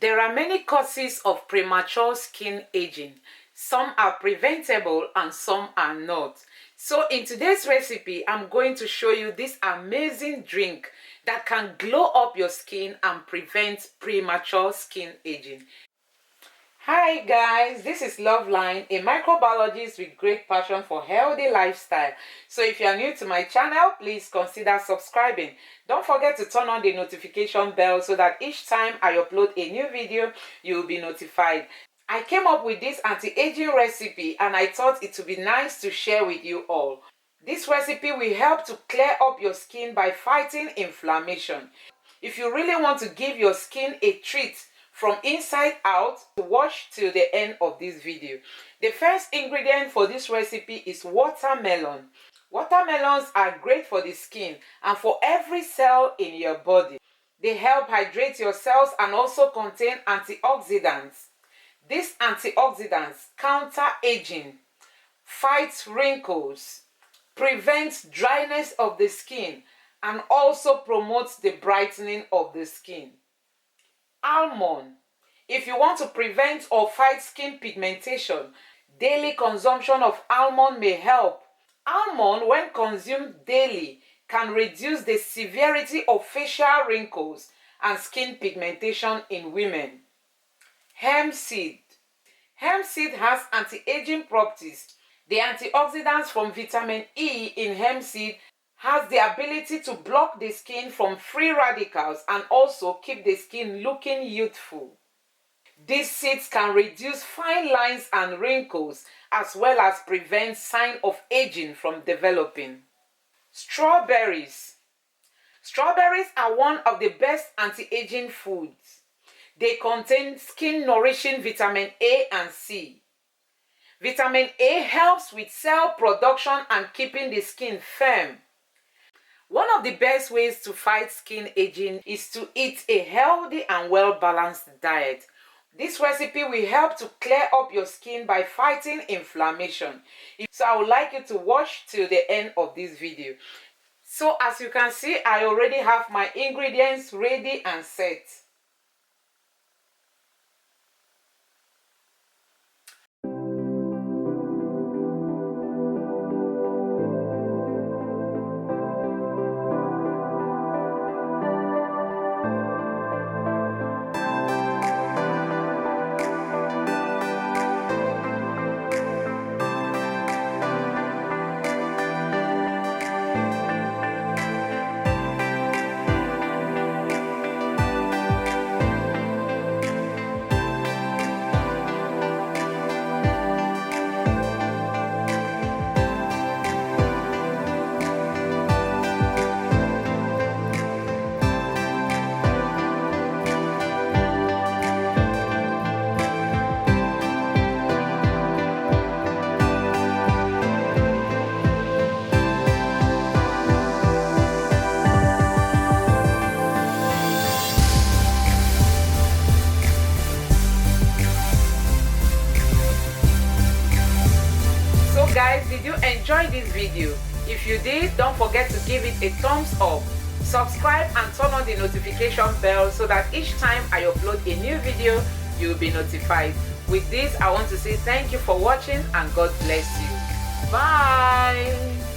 There are many causes of premature skin aging. Some are preventable and some are not. So in today's recipe, I'm going to show you this amazing drink that can glow up your skin and prevent premature skin aging. Hi guys, this is Loveline, a microbiologist with great passion for healthy lifestyle. So if you are new to my channel, please consider subscribing. Don't forget to turn on the notification bell so that each time I upload a new video, you will be notified. I came up with this anti-aging recipe and I thought it would be nice to share with you all. This recipe will help to clear up your skin by fighting inflammation. If you really want to give your skin a treat from inside out, watch till the end of this video. The first ingredient for this recipe is watermelon. Watermelons are great for the skin and for every cell in your body. They help hydrate your cells and also contain antioxidants. These antioxidants counter aging, fight wrinkles, prevent dryness of the skin, and also promotes the brightening of the skin. Almond. If you want to prevent or fight skin pigmentation, daily consumption of almond may help. Almond, when consumed daily, can reduce the severity of facial wrinkles and skin pigmentation in women. Hemp seed. Hemp seed has anti-aging properties. The antioxidants from vitamin E in hemp seed has the ability to block the skin from free radicals and also keep the skin looking youthful. These seeds can reduce fine lines and wrinkles as well as prevent signs of aging from developing. Strawberries. Strawberries are one of the best anti-aging foods. They contain skin-nourishing vitamin A and C. Vitamin A helps with cell production and keeping the skin firm. One of the best ways to fight skin aging is to eat a healthy and well-balanced diet. This recipe will help to clear up your skin by fighting inflammation. So I would like you to watch till the end of this video. So as you can see, I already have my ingredients ready and set. Guys, did you enjoy this video? If you did, don't forget to give it a thumbs up, subscribe and turn on the notification bell so that each time I upload a new video, you'll be notified. With this, I want to say thank you for watching and God bless you. Bye.